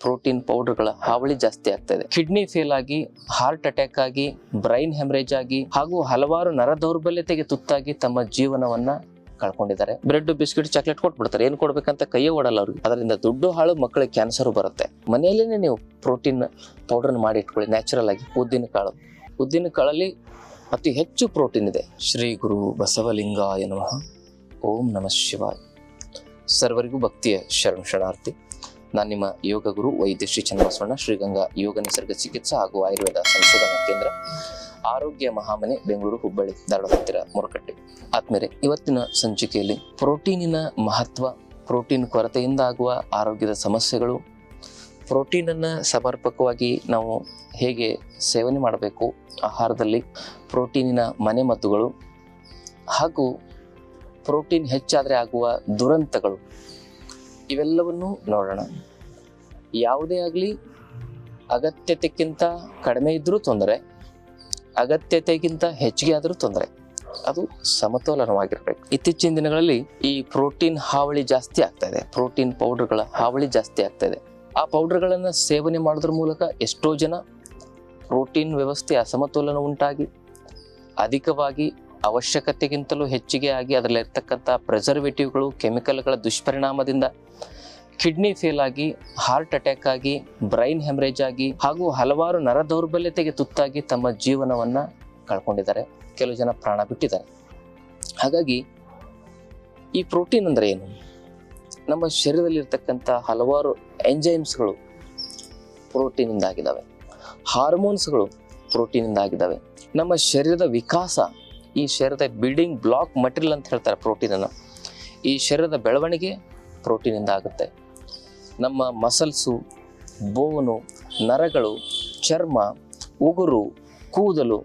Protein ಪೌಡರ್ಗಳ ಹಾವಳಿ ಜಾಸ್ತಿ ಆಗ್ತಾ ಇದೆ. ಕಿಡ್ನಿ ಫೇಲ್ ಆಗಿ, ಹಾರ್ಟ್ ಅಟ್ಯಾಕ್ ಆಗಿ, ಬ್ರೈನ್ ಹೆಮರೇಜ್ ಆಗಿ ಹಾಗೂ ಹಲವಾರು ನರ ದೌರ್ಬಲ್ಯತೆಗೆ ತುತ್ತಾಗಿ ತಮ್ಮ ಜೀವನವನ್ನ ಕಳ್ಕೊಂಡಿದ್ದಾರೆ. ಬ್ರೆಡ್, ಬಿಸ್ಕಿಟ್, ಚಾಕ್ಲೇಟ್ ಕೊಟ್ಬಿಡ್ತಾರೆ. ಏನ್ ಕೊಡ್ಬೇಕಂತ ಕೈಯೇ ಓಡಲ್ಲ ಅವ್ರಿಗೆ. ಅದರಿಂದ ದುಡ್ಡು ಹಾಳು, ಮಕ್ಕಳಿಗೆ ಕ್ಯಾನ್ಸರ್ ಬರುತ್ತೆ. ಮನೆಯಲ್ಲೇನೆ ನೀವು ಪ್ರೋಟೀನ್ ಪೌಡರ್ ಮಾಡಿ ಇಟ್ಕೊಳ್ಳಿ. ನ್ಯಾಚುರಲ್ ಆಗಿ ಉದ್ದಿನ ಕಾಳಲ್ಲಿ ಅತಿ ಹೆಚ್ಚು ಪ್ರೋಟೀನ್ ಇದೆ. ಶ್ರೀ ಗುರು ಬಸವಲಿಂಗಾಯ ನಮಃ. ಓಂ ನಮಃ ಶಿವಾಯ. ಸರ್ವರಿಗೂ ಭಕ್ತಿಯ ಶರಣಾರ್ಥಿ. ನಾನು ನಿಮ್ಮ ಯೋಗ ಗುರು ವೈದ್ಯ ಶ್ರೀ ಚನ್ನಬಸವಣ್ಣ, ಶ್ರೀಗಂಗಾ ಯೋಗ ನಿಸರ್ಗ ಚಿಕಿತ್ಸಾ ಹಾಗೂ ಆಯುರ್ವೇದ ಸಂಶೋಧನಾ ಕೇಂದ್ರ, ಆರೋಗ್ಯ ಮಹಾಮನೆ, ಬೆಂಗಳೂರು, ಹುಬ್ಬಳ್ಳಿ, ಧಾರವಾಡ ಹತ್ತಿರ ಮುರಕಟ್ಟೆ. ಆದ್ಮೇಲೆ ಇವತ್ತಿನ ಸಂಚಿಕೆಯಲ್ಲಿ ಪ್ರೋಟೀನಿನ ಮಹತ್ವ, ಪ್ರೋಟೀನ್ ಕೊರತೆಯಿಂದ ಆಗುವ ಆರೋಗ್ಯದ ಸಮಸ್ಯೆಗಳು, ಪ್ರೋಟೀನನ್ನು ಸಮರ್ಪಕವಾಗಿ ನಾವು ಹೇಗೆ ಸೇವನೆ ಮಾಡಬೇಕು ಆಹಾರದಲ್ಲಿ, ಪ್ರೋಟೀನಿನ ಮನೆಮದ್ದುಗಳು ಹಾಗೂ ಪ್ರೋಟೀನ್ ಹೆಚ್ಚಾದರೆ ಆಗುವ ದುರಂತಗಳು, ಇವೆಲ್ಲವನ್ನೂ ನೋಡೋಣ. ಯಾವುದೇ ಆಗಲಿ ಅಗತ್ಯತೆಗಿಂತ ಕಡಿಮೆ ಇದ್ರೂ ತೊಂದರೆ, ಅಗತ್ಯತೆಗಿಂತ ಹೆಚ್ಚಿಗೆ ಆದರೂ ತೊಂದರೆ. ಅದು ಸಮತೋಲನವಾಗಿರ್ಬೇಕು. ಇತ್ತೀಚಿನ ದಿನಗಳಲ್ಲಿ ಈ ಪ್ರೋಟೀನ್ ಹಾವಳಿ ಜಾಸ್ತಿ ಆಗ್ತಾ ಇದೆ. ಪ್ರೋಟೀನ್ ಪೌಡರ್ಗಳ ಹಾವಳಿ ಜಾಸ್ತಿ ಆಗ್ತಾ ಇದೆ. ಆ ಪೌಡರ್ಗಳನ್ನು ಸೇವನೆ ಮಾಡೋದ್ರ ಮೂಲಕ ಎಷ್ಟೋ ಜನ ಪ್ರೋಟೀನ್ ವ್ಯವಸ್ಥೆ ಅಸಮತೋಲನ ಉಂಟಾಗಿ ಅಧಿಕವಾಗಿ ಅವಶ್ಯಕತೆಗಿಂತಲೂ ಹೆಚ್ಚಿಗೆ ಆಗಿ ಅದರಲ್ಲಿರ್ತಕ್ಕಂಥ ಪ್ರಿಸರ್ವೇಟಿವ್ಗಳು, ಕೆಮಿಕಲ್ಗಳ ದುಷ್ಪರಿಣಾಮದಿಂದ ಕಿಡ್ನಿ ಫೇಲ್ ಆಗಿ, ಹಾರ್ಟ್ ಅಟ್ಯಾಕ್ ಆಗಿ, ಬ್ರೈನ್ ಹೆಮರೇಜ್ ಆಗಿ ಹಾಗೂ ಹಲವಾರು ನರ ದೌರ್ಬಲ್ಯತೆಗೆ ತುತ್ತಾಗಿ ತಮ್ಮ ಜೀವನವನ್ನ ಕಳ್ಕೊಂಡಿದ್ದಾರೆ. ಕೆಲವು ಜನ ಪ್ರಾಣ ಬಿಟ್ಟಿದ್ದಾರೆ. ಹಾಗಾಗಿ ಈ ಪ್ರೋಟೀನ್ ಅಂದ್ರೆ ಏನು? ನಮ್ಮ ಶರೀರದಲ್ಲಿರ್ತಕ್ಕಂಥ ಹಲವಾರು ಎಂಜೈಮ್ಸ್ಗಳು ಪ್ರೋಟೀನಿಂದ ಆಗಿದ್ದಾವೆ. ಹಾರ್ಮೋನ್ಸ್ಗಳು ಪ್ರೋಟೀನಿಂದ ಆಗಿದ್ದಾವೆ. ನಮ್ಮ ಶರೀರದ ವಿಕಾಸ, ಈ ಶರೀರದ ಬಿಲ್ಡಿಂಗ್ ಬ್ಲಾಕ್ ಮಟೀರಿಯಲ್ ಅಂತ ಹೇಳ್ತಾರೆ ಪ್ರೋಟೀನನ್ನು. ಈ ಶರೀರದ ಬೆಳವಣಿಗೆ ಪ್ರೋಟೀನಿಂದ ಆಗುತ್ತೆ. ನಮ್ಮ ಮಸಲ್ಸು, ಬೋನು, ನರಗಳು, ಚರ್ಮ, ಉಗುರು, ಕೂದಲು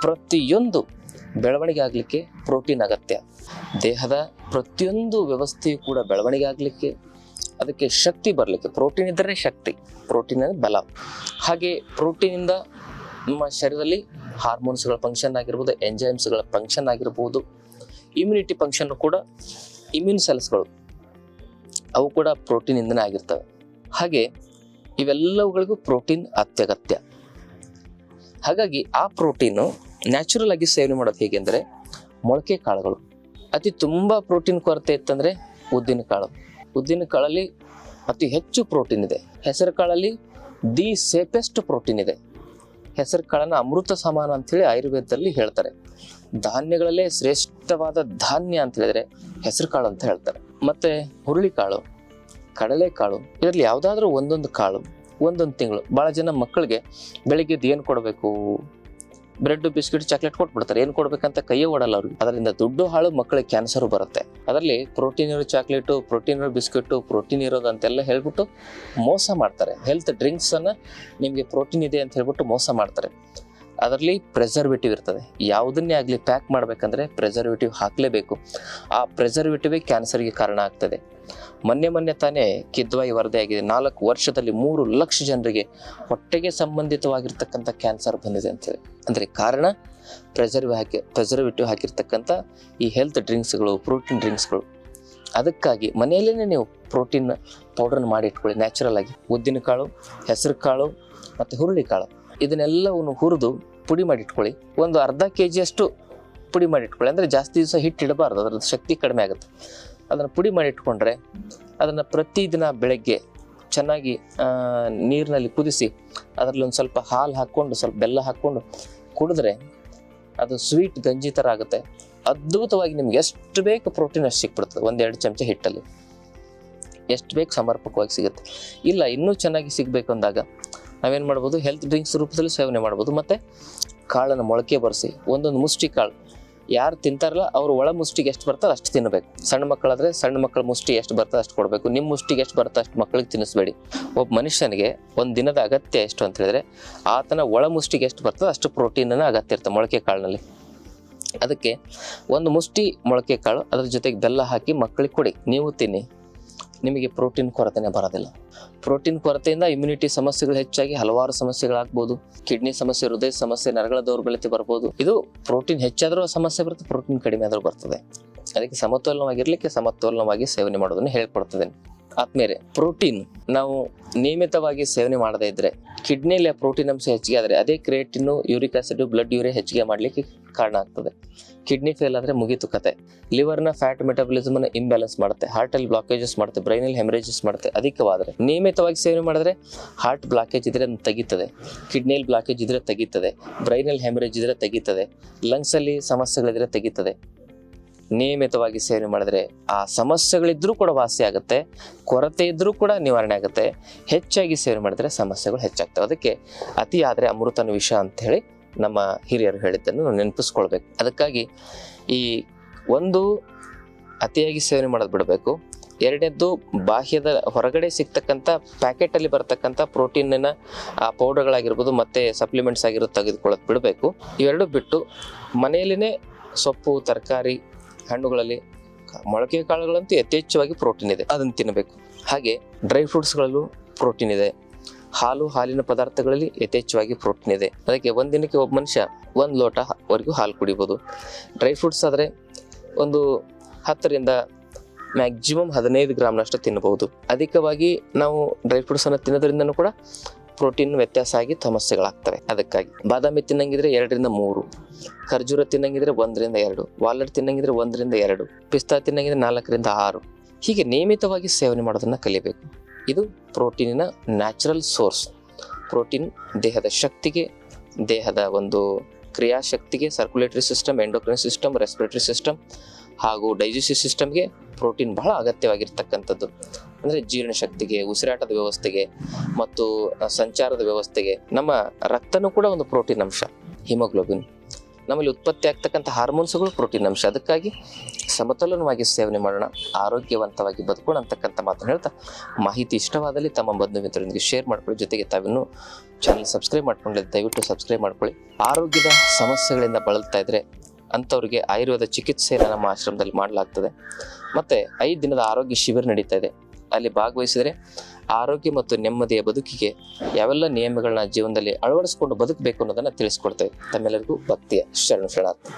ಪ್ರತಿಯೊಂದು ಬೆಳವಣಿಗೆ ಆಗಲಿಕ್ಕೆ ಪ್ರೋಟೀನ್ ಅಗತ್ಯ. ದೇಹದ ಪ್ರತಿಯೊಂದು ವ್ಯವಸ್ಥೆಯು ಕೂಡ ಬೆಳವಣಿಗೆ ಆಗಲಿಕ್ಕೆ, ಅದಕ್ಕೆ ಶಕ್ತಿ ಬರಲಿಕ್ಕೆ ಪ್ರೋಟೀನ್ ಇದ್ದರೆ ಶಕ್ತಿ, ಪ್ರೋಟೀನ್ ಅಂದರೆ ಬಲ. ಹಾಗೆ ಪ್ರೋಟೀನಿಂದ ನಮ್ಮ ಶರೀರದಲ್ಲಿ ಹಾರ್ಮೋನ್ಸ್ಗಳ ಫಂಕ್ಷನ್ ಆಗಿರ್ಬೋದು, ಎಂಜೈಮ್ಸ್ಗಳ ಫಂಕ್ಷನ್ ಆಗಿರ್ಬೋದು, ಇಮ್ಯುನಿಟಿ ಫಂಕ್ಷನ್ ಕೂಡ, ಇಮ್ಯೂನ್ ಸೆಲ್ಸ್ಗಳು ಅವು ಕೂಡ ಪ್ರೋಟೀನಿಂದನೇ ಆಗಿರ್ತವೆ. ಹಾಗೆ ಇವೆಲ್ಲವುಗಳಿಗೂ ಪ್ರೋಟೀನ್ ಅತ್ಯಗತ್ಯ. ಹಾಗಾಗಿ ಆ ಪ್ರೋಟೀನು ನ್ಯಾಚುರಲ್ ಆಗಿ ಸೇವನೆ ಮಾಡೋದು ಹೇಗೆ ಅಂದರೆ ಮೊಳಕೆ ಕಾಳುಗಳು. ಅತಿ ತುಂಬ ಪ್ರೋಟೀನ್ ಕೊರತೆ ಇತ್ತಂದರೆ ಉದ್ದಿನ ಕಾಳಲ್ಲಿ ಅತಿ ಹೆಚ್ಚು ಪ್ರೋಟೀನ್ ಇದೆ. ಹೆಸರು ಕಾಳಲ್ಲಿ ದಿ ಸೇಫೆಸ್ಟ್ ಪ್ರೋಟೀನ್ ಇದೆ. ಹೆಸರು ಕಾಳನ್ನ ಅಮೃತ ಸಮಾನ ಅಂತೇಳಿ ಆಯುರ್ವೇದದಲ್ಲಿ ಹೇಳ್ತಾರೆ. ಧಾನ್ಯಗಳಲ್ಲೇ ಶ್ರೇಷ್ಠವಾದ ಧಾನ್ಯ ಅಂತ ಹೇಳಿದ್ರೆ ಹೆಸರು ಕಾಳು ಅಂತ ಹೇಳ್ತಾರೆ. ಮತ್ತೆ ಹುರುಳಿಕಾಳು, ಕಡಲೆಕಾಳು, ಇದರಲ್ಲಿ ಯಾವುದಾದ್ರೂ ಒಂದೊಂದು ಕಾಳು ಒಂದೊಂದು ತಿಂಗಳು. ಭಾಳ ಜನ ಮಕ್ಕಳಿಗೆ ಬೆಳಿಗ್ಗೆದ್ದು ಏನು ಕೊಡಬೇಕು, ಬ್ರೆಡ್, ಬಿಸ್ಕಿಟ್, ಚಾಕ್ಲೇಟ್ ಕೊಟ್ಬಿಡ್ತಾರೆ. ಏನು ಕೊಡ್ಬೇಕಂತ ಕೈಯೇ ಓಡಲ್ಲ ಅವ್ರಿಗೆ. ಅದರಿಂದ ದುಡ್ಡು ಹಾಳು, ಮಕ್ಕಳಿಗೆ ಕ್ಯಾನ್ಸರ್ ಬರುತ್ತೆ. ಅದರಲ್ಲಿ ಪ್ರೋಟೀನ್ ಇರೋ ಚಾಕ್ಲೇಟು, ಪ್ರೋಟೀನ್ ಇರೋ ಬಿಸ್ಕಿಟ್ಟು, ಪ್ರೋಟೀನ್ ಇರೋದು ಅಂತೆಲ್ಲ ಹೇಳ್ಬಿಟ್ಟು ಮೋಸ ಮಾಡ್ತಾರೆ. ಹೆಲ್ತ್ ಡ್ರಿಂಕ್ಸ್ ಅನ್ನ ನಿಮಗೆ ಪ್ರೋಟೀನ್ ಇದೆ ಅಂತ ಹೇಳ್ಬಿಟ್ಟು ಮೋಸ ಮಾಡ್ತಾರೆ. ಅದರಲ್ಲಿ ಪ್ರಿಸರ್ವೇಟಿವ್ ಇರ್ತದೆ. ಯಾವುದನ್ನೇ ಆಗಲಿ ಪ್ಯಾಕ್ ಮಾಡಬೇಕಂದ್ರೆ ಪ್ರಿಸರ್ವೇಟಿವ್ ಹಾಕಲೇಬೇಕು. ಆ ಪ್ರಿಸರ್ವೇಟಿವೇ ಕ್ಯಾನ್ಸರ್ಗೆ ಕಾರಣ ಆಗ್ತದೆ. ಮೊನ್ನೆ ತಾನೇ ಕಿದ್ವಾಯಿ ವರದಿ ಆಗಿದೆ. 4 ವರ್ಷದಲ್ಲಿ 3 ಲಕ್ಷ ಜನರಿಗೆ ಹೊಟ್ಟೆಗೆ ಸಂಬಂಧಿತವಾಗಿರ್ತಕ್ಕಂಥ ಕ್ಯಾನ್ಸರ್ ಬಂದಿದೆ ಅಂತೇಳಿ. ಅಂದರೆ ಕಾರಣ ಪ್ರಿಸರ್ವೇಟಿವ್ ಹಾಕಿರ್ತಕ್ಕಂಥ ಈ ಹೆಲ್ತ್ ಡ್ರಿಂಕ್ಸ್ಗಳು, ಪ್ರೋಟೀನ್ ಡ್ರಿಂಕ್ಸ್ಗಳು. ಅದಕ್ಕಾಗಿ ಮನೆಯಲ್ಲೇ ನೀವು ಪ್ರೋಟೀನ್ ಪೌಡರ್ನ ಮಾಡಿ ಇಟ್ಕೊಳ್ಳಿ. ನ್ಯಾಚುರಲ್ ಆಗಿ ಉದ್ದಿನ ಕಾಳು, ಹೆಸರು ಕಾಳು ಮತ್ತು ಹುರುಳಿಕಾಳು ಇದನ್ನೆಲ್ಲವನ್ನು ಹುರಿದು ಪುಡಿ ಮಾಡಿ ಇಟ್ಕೊಳ್ಳಿ. ಒಂದು ಅರ್ಧ kg ಅಷ್ಟು ಪುಡಿ ಮಾಡಿ ಇಟ್ಕೊಳ್ಳಿ. ಅಂದರೆ ಜಾಸ್ತಿ ದಿವಸ ಹಿಟ್ಟು ಇಡಬಾರ್ದು, ಅದರದ್ದು ಶಕ್ತಿ ಕಡಿಮೆ ಆಗುತ್ತೆ. ಅದನ್ನು ಪುಡಿ ಮಾಡಿ ಇಟ್ಕೊಂಡ್ರೆ ಅದನ್ನು ಪ್ರತಿದಿನ ಬೆಳಗ್ಗೆ ಚೆನ್ನಾಗಿ ನೀರಿನಲ್ಲಿ ಕುದಿಸಿ ಅದರಲ್ಲಿ ಒಂದು ಸ್ವಲ್ಪ ಹಾಲು ಹಾಕ್ಕೊಂಡು, ಸ್ವಲ್ಪ ಬೆಲ್ಲ ಹಾಕ್ಕೊಂಡು ಕುಡಿದ್ರೆ ಅದು ಸ್ವೀಟ್ ಗಂಜಿ ಥರ ಆಗುತ್ತೆ. ಅದ್ಭುತವಾಗಿ ನಿಮ್ಗೆ ಎಷ್ಟು ಬೇಕು ಪ್ರೋಟೀನ್ ಅಷ್ಟು ಸಿಕ್ಬಿಡ್ತದೆ. 1-2 ಚಮಚ ಹಿಟ್ಟಲ್ಲಿ ಎಷ್ಟು ಬೇಕು ಸಮರ್ಪಕವಾಗಿ ಸಿಗುತ್ತೆ. ಇಲ್ಲ ಇನ್ನೂ ಚೆನ್ನಾಗಿ ಸಿಗಬೇಕು ಅಂದಾಗ ನಾವೇನು ಮಾಡ್ಬೋದು, ಹೆಲ್ತ್ ಡ್ರಿಂಕ್ಸ್ ರೂಪದಲ್ಲಿ ಸೇವನೆ ಮಾಡ್ಬೋದು. ಮತ್ತು ಕಾಳನ್ನು ಮೊಳಕೆ ಬರೆಸಿ ಒಂದೊಂದು ಮುಷ್ಟಿ ಕಾಳು ಯಾರು ತಿಂತಾರಲ್ಲ ಅವರು ಒಳ ಮುಷ್ಟಿಗೆ ಎಷ್ಟು ಬರ್ತದೆ ಅಷ್ಟು ತಿನ್ನಬೇಕು. ಸಣ್ಣ ಮಕ್ಕಳಾದರೆ ಸಣ್ಣ ಮಕ್ಕಳ ಮುಷ್ಟಿ ಎಷ್ಟು ಬರ್ತದೆ ಅಷ್ಟು ಕೊಡಬೇಕು. ನಿಮ್ಮ ಮುಷ್ಟಿಗೆ ಎಷ್ಟು ಬರ್ತದೆ ಅಷ್ಟು ಮಕ್ಕಳಿಗೆ ತಿನ್ನಿಸ್ಬೇಡಿ. ಒಬ್ಬ ಮನುಷ್ಯನಿಗೆ ಒಂದು ದಿನದ ಅಗತ್ಯ ಎಷ್ಟು ಅಂತ ಹೇಳಿದ್ರೆ ಆತನ ಒಳ ಮುಷ್ಟಿಗೆ ಎಷ್ಟು ಬರ್ತದೆ ಅಷ್ಟು ಪ್ರೋಟೀನನ್ನು ಅಗತ್ಯ ಇರ್ತದೆ ಮೊಳಕೆ ಕಾಳಿನಲ್ಲಿ. ಅದಕ್ಕೆ ಒಂದು ಮುಷ್ಟಿ ಮೊಳಕೆ ಕಾಳು ಅದ್ರ ಜೊತೆಗೆ ಬೆಲ್ಲ ಹಾಕಿ ಮಕ್ಕಳಿಗೆ ಕೊಡಿ, ನೀವು ತಿನ್ನಿ. ನಿಮಗೆ ಪ್ರೋಟೀನ್ ಕೊರತೆನೇ ಬರೋದಿಲ್ಲ. ಪ್ರೋಟೀನ್ ಕೊರತೆಯಿಂದ ಇಮ್ಯುನಿಟಿ ಸಮಸ್ಯೆಗಳು ಹೆಚ್ಚಾಗಿ ಹಲವಾರು ಸಮಸ್ಯೆಗಳಾಗ್ಬೋದು. ಕಿಡ್ನಿ ಸಮಸ್ಯೆ, ಹೃದಯ ಸಮಸ್ಯೆ, ನರಗಳ ದೌರ್ಬಲ್ಯತೆ ಬರ್ಬೋದು. ಇದು ಪ್ರೋಟೀನ್ ಹೆಚ್ಚಾದರೂ ಸಮಸ್ಯೆ ಬರುತ್ತೆ, ಪ್ರೋಟೀನ್ ಕಡಿಮೆ ಆದರೂ ಬರ್ತದೆ. ಅದಕ್ಕೆ ಸಮತೋಲನವಾಗಿರ್ಲಿಕ್ಕೆ ಸಮತೋಲನವಾಗಿ ಸೇವನೆ ಮಾಡೋದನ್ನು ಹೇಳ್ಕೊಡ್ತದೆ. ಆದ್ಮೇಲೆ ಪ್ರೋಟೀನ್ ನಾವು ನಿಯಮಿತವಾಗಿ ಸೇವನೆ ಮಾಡದೇ ಇದ್ರೆ ಕಿಡ್ನಿಯಲ್ಲಿ ಪ್ರೋಟೀನ್ ಅಂಶ ಹೆಚ್ಚಿಗೆ ಆದರೆ ಅದೇ creatine, uric acid, blood urea ಹೆಚ್ಚಿಗೆ ಮಾಡಲಿಕ್ಕೆ ಕಾರಣ ಆಗ್ತದೆ. ಕಿಡ್ನಿ ಫೇಲ್ ಆದರೆ ಮುಗೀತು ಕತೆ. ಲಿವರ್ನ ಫ್ಯಾಟ್ ಮೆಟಾಬಲಿಸಮ್ ಅನ್ನು ಇಂಬ್ಯಾಲೆನ್ಸ್ ಮಾಡುತ್ತೆ, ಹಾರ್ಟಲ್ಲಿ ಬ್ಲಾಕೇಜಸ್ ಮಾಡುತ್ತೆ, ಬ್ರೈನಲ್ಲಿ ಹೆಮರೇಜಸ್ ಮಾಡುತ್ತೆ. ಅಧಿಕವಾದರೆ ನಿಯಮಿತವಾಗಿ ಸೇವನೆ ಮಾಡಿದ್ರೆ ಹಾರ್ಟ್ ಬ್ಲಾಕೇಜ್ ಇದ್ರೆ ಅದನ್ನು ತೆಗೀತದೆ, ಕಿಡ್ನಿಯಲ್ಲಿ ಬ್ಲಾಕೇಜ್ ಇದ್ರೆ ತೆಗೀತದೆ, ಬ್ರೈನಲ್ಲಿ ಹೆಮರೇಜ್ ಇದ್ರೆ ತೆಗೀತದೆ, ಲಂಗ್ಸಲ್ಲಿ ಸಮಸ್ಯೆಗಳಿದ್ರೆ ತೆಗೀತದೆ. ನಿಯಮಿತವಾಗಿ ಸೇವನೆ ಮಾಡಿದ್ರೆ ಆ ಸಮಸ್ಯೆಗಳಿದ್ರೂ ಕೂಡ ವಾಸಿ ಆಗುತ್ತೆ, ಕೊರತೆ ಇದ್ರೂ ಕೂಡ ನಿವಾರಣೆ ಆಗುತ್ತೆ. ಹೆಚ್ಚಾಗಿ ಸೇವನೆ ಮಾಡಿದ್ರೆ ಸಮಸ್ಯೆಗಳು ಹೆಚ್ಚಾಗ್ತವೆ. ಅದಕ್ಕೆ ಅತಿ ಆದರೆ ಅಮೃತನ ವಿಷ ಅಂತ ಹೇಳಿ ನಮ್ಮ ಹಿರಿಯರು ಹೇಳಿದ್ದನ್ನು ನಾವು ನೆನಪಿಸ್ಕೊಳ್ಬೇಕು. ಅದಕ್ಕಾಗಿ ಈ ಒಂದು ಅತಿಯಾಗಿ ಸೇವನೆ ಮಾಡೋದು ಬಿಡಬೇಕು. ಎರಡನೇದ್ದು ಬಾಹ್ಯದ ಹೊರಗಡೆ ಸಿಗ್ತಕ್ಕಂಥ ಪ್ಯಾಕೆಟಲ್ಲಿ ಬರ್ತಕ್ಕಂಥ ಪ್ರೋಟೀನಿನ ಪೌಡರ್ಗಳಾಗಿರ್ಬೋದು ಮತ್ತು ಸಪ್ಲಿಮೆಂಟ್ಸ್ ಆಗಿರೋದು ತೆಗೆದುಕೊಳ್ಳೋದು ಬಿಡಬೇಕು. ಇವೆರಡು ಬಿಟ್ಟು ಮನೆಯಲ್ಲಿನೇ ಸೊಪ್ಪು, ತರಕಾರಿ, ಹಣ್ಣುಗಳಲ್ಲಿ ಮೊಳಕೆ ಕಾಳುಗಳಂತೂ ಯಥೇಚ್ಛವಾಗಿ ಪ್ರೋಟೀನ್ ಇದೆ, ಅದನ್ನು ತಿನ್ನಬೇಕು. ಹಾಗೆ ಡ್ರೈ ಫ್ರೂಟ್ಸ್ಗಳಲ್ಲೂ ಪ್ರೋಟೀನ್ ಇದೆ. ಹಾಲು, ಹಾಲಿನ ಪದಾರ್ಥಗಳಲ್ಲಿ ಯಥೇಚ್ಛವಾಗಿ ಪ್ರೋಟೀನ್ ಇದೆ. ಅದಕ್ಕೆ ಒಂದಿನಕ್ಕೆ ಒಬ್ಬ ಮನುಷ್ಯ 1 ಲೋಟವರೆಗೂ ಹಾಲು ಕುಡಿಬೋದು. ಡ್ರೈ ಫ್ರೂಟ್ಸ್ ಆದರೆ ಒಂದು 10ರಿಂದ ಮ್ಯಾಕ್ಸಿಮಮ್ 15 ಗ್ರಾಮ್ನಷ್ಟು ತಿನ್ನಬಹುದು. ಅಧಿಕವಾಗಿ ನಾವು ಡ್ರೈ ಫ್ರೂಟ್ಸನ್ನು ತಿನ್ನೋದ್ರಿಂದನೂ ಕೂಡ ಪ್ರೋಟೀನ್ ವ್ಯತ್ಯಾಸ ಆಗಿ ಸಮಸ್ಯೆಗಳಾಗ್ತವೆ. ಅದಕ್ಕಾಗಿ ಬಾದಾಮಿ ತಿನ್ನಂಗಿದ್ರೆ 2ರಿಂದ 3, ಖರ್ಜೂರ ತಿನ್ನಂಗಿದ್ರೆ 1ರಿಂದ 2, ವಾಲ್ನಟ್ ತಿನ್ನಂಗಿದ್ರೆ 1ರಿಂದ 2, ಪಿಸ್ತಾ ತಿನ್ನಂಗಿದ್ರೆ 4ರಿಂದ 6. ಹೀಗೆ ನಿಯಮಿತವಾಗಿ ಸೇವನೆ ಮಾಡೋದನ್ನು ಕಲಿಬೇಕು. ಇದು ಪ್ರೋಟೀನಿನ ನ್ಯಾಚುರಲ್ ಸೋರ್ಸ್. ಪ್ರೋಟೀನ್ ದೇಹದ ಶಕ್ತಿಗೆ, ದೇಹದ ಒಂದು ಕ್ರಿಯಾಶಕ್ತಿಗೆ, circulatory system, endocrine system, respiratory system ಹಾಗೂ ಡೈಜೆಸ್ಟಿವ್ ಸಿಸ್ಟಮ್ಗೆ ಪ್ರೋಟೀನ್ ಬಹಳ ಅಗತ್ಯವಾಗಿರ್ತಕ್ಕಂಥದ್ದು. ಅಂದರೆ ಜೀರ್ಣಶಕ್ತಿಗೆ, ಉಸಿರಾಟದ ವ್ಯವಸ್ಥೆಗೆ ಮತ್ತು ಸಂಚಾರದ ವ್ಯವಸ್ಥೆಗೆ. ನಮ್ಮ ರಕ್ತನೂ ಕೂಡ ಒಂದು ಪ್ರೋಟೀನ್ ಅಂಶ, ಹಿಮೋಗ್ಲೋಬಿನ್. ನಮ್ಮಲ್ಲಿ ಉತ್ಪತ್ತಿ ಆಗ್ತಕ್ಕಂಥ ಹಾರ್ಮೋನ್ಸ್ಗಳು ಪ್ರೋಟೀನ್ ಅಂಶ. ಅದಕ್ಕಾಗಿ ಸಮತೋಲನವಾಗಿ ಸೇವನೆ ಮಾಡೋಣ, ಆರೋಗ್ಯವಂತವಾಗಿ ಬದುಕೋಣ ಅಂತಕ್ಕಂಥ ಮಾತನ್ನು ಹೇಳ್ತಾ, ಮಾಹಿತಿ ಇಷ್ಟವಾದಲ್ಲಿ ತಮ್ಮ ಬಂಧು ಮಿತ್ರರೊಂದಿಗೆ ಶೇರ್ ಮಾಡ್ಕೊಳ್ಳಿ. ಜೊತೆಗೆ ತಾವಿನ್ನೂ ಚಾನಲ್ ಸಬ್ಸ್ಕ್ರೈಬ್ ಮಾಡ್ಕೊಂಡಿಲ್ಲ, ದಯವಿಟ್ಟು ಸಬ್ಸ್ಕ್ರೈಬ್ ಮಾಡ್ಕೊಳ್ಳಿ. ಆರೋಗ್ಯದ ಸಮಸ್ಯೆಗಳಿಂದ ಬಳಲ್ತಾ ಇದ್ರೆ ಅಂಥವ್ರಿಗೆ ಆಯುರ್ವೇದ ಚಿಕಿತ್ಸೆಯನ್ನು ನಮ್ಮ ಆಶ್ರಮದಲ್ಲಿ ಮಾಡಲಾಗ್ತದೆ. ಮತ್ತು 5 ದಿನದ ಆರೋಗ್ಯ ಶಿಬಿರ ನಡೀತಾ ಇದೆ. ಅಲ್ಲಿ ಭಾಗವಹಿಸಿದರೆ ಆರೋಗ್ಯ ಮತ್ತು ನೆಮ್ಮದಿಯ ಬದುಕಿಗೆ ಯಾವೆಲ್ಲ ನಿಯಮಗಳನ್ನ ಜೀವನದಲ್ಲಿ ಅಳವಡಿಸ್ಕೊಂಡು ಬದುಕಬೇಕು ಅನ್ನೋದನ್ನು ತಿಳಿಸ್ಕೊಡ್ತೇವೆ. ತಮ್ಮೆಲ್ಲರಿಗೂ ಭಕ್ತಿಯ ಶರಣಾರ್ಥಿ.